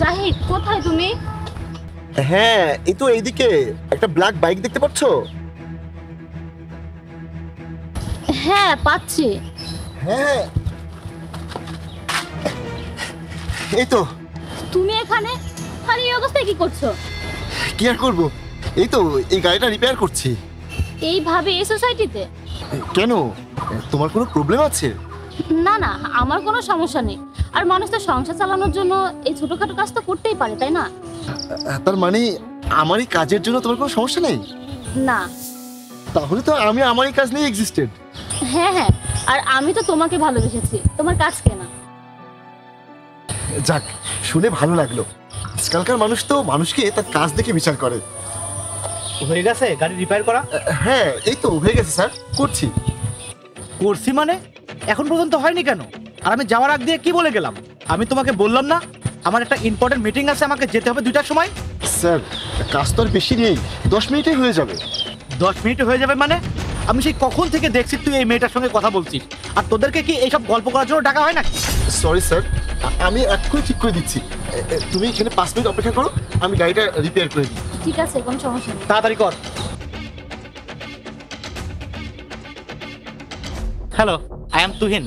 জাহিদ, কোথায় তুমি? হ্যাঁ, এই তো এইদিকে একটা ব্ল্যাক বাইক দেখতে পাচ্ছো? হ্যাঁ, পাচ্ছি। হ্যাঁ, এই তো। তুমি এখানে? আর এই অবস্থায় কি করছো? কি আর করবো, এই তো এই গাড়িটা রিপেয়ার করছি। এইভাবে এই সোসাইটিতে? কেন, তোমার কোনো প্রবলেম আছে? না না, আমার কোনো সমস্যা নেই। আর মানুষ তো সংসার চালানোর জন্য এই ছোটখাটো কাজ তো করতেই পারে, তাই না? তার মানে আমার এই কাজের জন্য তোমার কোনো সমস্যা নেই? না। তাহলে তো আমি আমার এই কাজ নিয়ে এক্সিস্টেড। হ্যাঁ হ্যাঁ, আর আমি তো তোমাকে ভালোবেসেছি, তোমার কাজ কেনা। যাক, শুনে ভালো লাগলো। আজকালকার মানুষ তো মানুষকে তার কাজ দেখে বিচার করে। হয়ে গেছে গাড়ি রিপেয়ার করা? হ্যাঁ, এই তো হয়ে গেছে স্যার, করছি। করছি মানে? এখন পর্যন্ত হয়নি কেন? আর আমি যাওয়ার আগ দিয়ে কি বলে গেলাম? আমি তোমাকে বললাম না আমার একটা ইম্পর্টেন্ট মিটিং আছে, আমাকে যেতে হবে 2টার সময়? স্যার, কাজ তো আর বেশি নেই, 10 মিনিটেই হয়ে যাবে। 10 মিনিটে হয়ে যাবে মানে? আমি সেই কখন থেকে দেখছি তুই এই মেয়েটার সঙ্গে কথা বলছিস। আর তোদেরকে কি এইসব গল্প করার জন্য ডাকা হয় নাকি? সরি স্যার, আমি এক্ষুনি ঠিক করে দিচ্ছি। তুমি এখানে 5 মিনিট অপেক্ষা করো, আমি গাড়িটা রিপেয়ার করে দিই। ঠিক আছে, কোনো সমস্যা নেই। তাড়াতাড়ি কর। Hello, I am Tuhin.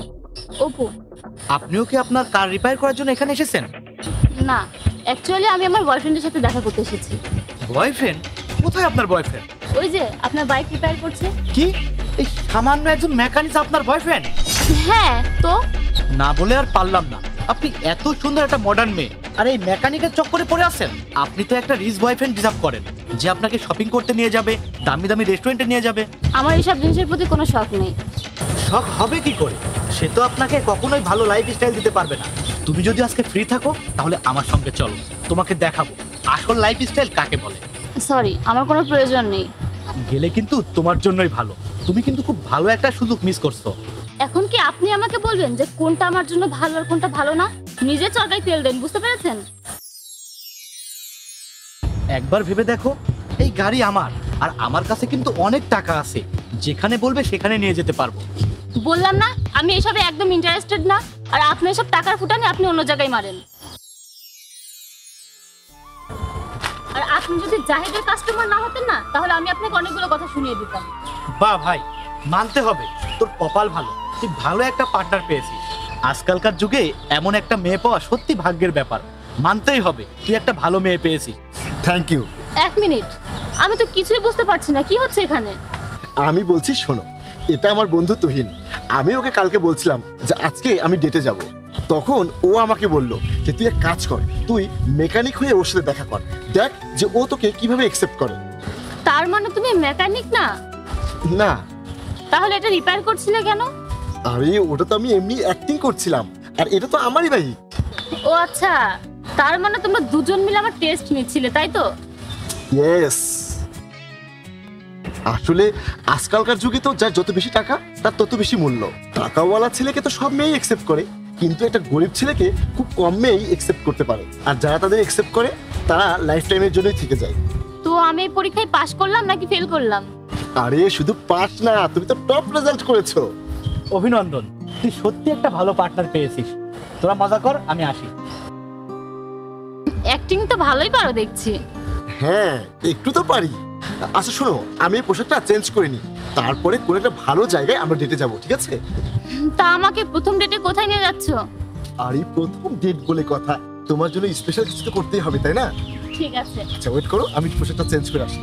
Apu. আপনিও কি আপনার কার রিপেয়ার করার জন্য এখানে এসেছেন? না, অ্যাকচুয়ালি আমি আমার বয়ফ্রেন্ডের সাথে দেখা করতে এসেছি। বয়ফ্রেন্ড? কোথায় আপনার বয়ফ্রেন্ড? ওই যে আপনার বাইক রিপেয়ার করছে। কি এই সামান্য একজন মেকানিক আপনার বয়ফ্রেন্ড? হ্যাঁ তো। না বলে আর পারলাম না। আপনি এত সুন্দর একটা মডার্ন মেয়ে আর এই মেকানিকের চক্করে পড়ে আছেন। আপনি তো একটা রিচ বয়ফ্রেন্ড ডিজার্ভ করেন, যে আপনাকে শপিং করতে নিয়ে যাবে, দামি দামি রেস্টুরেন্টে নিয়ে যাবে। আমার এইসব জিনিসের প্রতি কোনো শখ নেই। শখ হবে কি করে? সে তো আপনাকে কখনোই ভালো লাইফ স্টাইল দিতে পারবে না। তুমি যদি আজকে ফ্রি থাকো তাহলে আমার সঙ্গে চলো, তোমাকে দেখাবো আসল লাইফ স্টাইল কাকে বলে। সরি, আমার কোনো প্রয়োজন নেই। গেলে কিন্তু তোমার জন্যই ভালো। তুমি কিন্তু খুব ভালো একটা সুযোগ মিস করছো। এখন কি আপনি আমাকে বলবেন যে কোনটা আমার জন্য ভালো আর কোনটা ভালো না? নিজে চরকায় তেল দেন, বুঝতে পেরেছেন? একবার ভেবে দেখো, এই গাড়ি আমার, আর আমার কাছে কিন্তু অনেক টাকা আছে, যেখানে বলবে সেখানে নিয়ে যেতে পারবো। বললাম না আমি এসবে একদম ইন্টারেস্টেড না। আর আপনি এসব টাকার ফুটানি আপনি অন্য জায়গায় মারেন। আর আপনি যদি জাহিদের কাস্টমার না হতেন না, তাহলে আমি আপনাকে অনেকগুলো কথা শুনিয়ে দিতাম। বাহ ভাই, মানতে হবে তোর কপাল ভালো, তুই ভালো একটা পার্টনার পেয়েছিস। আজকালকার যুগে এমন একটা মেয়ে পাওয়া সত্যি ভাগ্যের ব্যাপার। মানতেই হবে তুই একটা ভালো মেয়ে পেয়েছিস। Thank you. 1 মিনিট, আমি তো কিছুই বুঝতে পারছি না কি হচ্ছে এখানে। আমি বলছি শোনো, এটা আমার বন্ধু তুহিন। আমি ওকে কালকে বলছিলাম যে আজকে আমি ডেটে যাব। তখন ও আমাকে বলল যে তুই এক কাজ কর, তুই মেকানিক হয়ে ওর সাথে দেখা কর, দেখ যে ও তোকে কিভাবে অ্যাকসেপ্ট করে। তার মানে তুমি মেকানিক না? না। তাহলে এটা রিপেয়ার করছিলে কেন? আরে ওটা তো আমি এমনি অ্যাক্টিং করছিলাম, আর এটা তো আমারই বাইক। ও আচ্ছা, তার মানে তোমরা দুজন মিলে আমার টেস্ট নিচ্ছিলে, তাই তো? ইয়েস। আসলে আজকালকার যুগে তো যার যত বেশি টাকা তার তত বেশি মূল্য। টাকাওয়ালা ছেলেকে তো সব মেয়েই অ্যাকসেপ্ট করে, কিন্তু একটা গরিব ছেলেকে খুব কম মেয়েই অ্যাকসেপ্ট করতে পারে। আর যারা তাদের অ্যাকসেপ্ট করে তারা লাইফ টাইমের জন্যই থেকে যায়। তো আমি এই পরীক্ষায় পাশ করলাম নাকি ফেল করলাম? আরে শুধু পাস না, তুমি তো টপ রেজাল্ট করেছো। অভিনন্দন, তুই সত্যি একটা ভালো পার্টনার পেয়েছিস। তোরা মজা কর, আমি আসি। অ্যাক্টিং তো ভালোই পারো দেখছি। হ্যাঁ, একটু তো পারি। আচ্ছা শোনো, আমি এই পোশাকটা চেঞ্জ করে নিই, তারপরে কোনো একটা ভালো জায়গায় আমরা ডেটে যাবো, ঠিক আছে? তা আমাকে প্রথম ডেটে কোথায় নিয়ে যাচ্ছ? আর এই প্রথম ডেট বলে কথা, তোমার জন্য স্পেশাল কিছু তো করতেই হবে, তাই না? ঠিক আছে। আচ্ছা ওয়েট করো, আমি পোশাকটা চেঞ্জ করে আসি।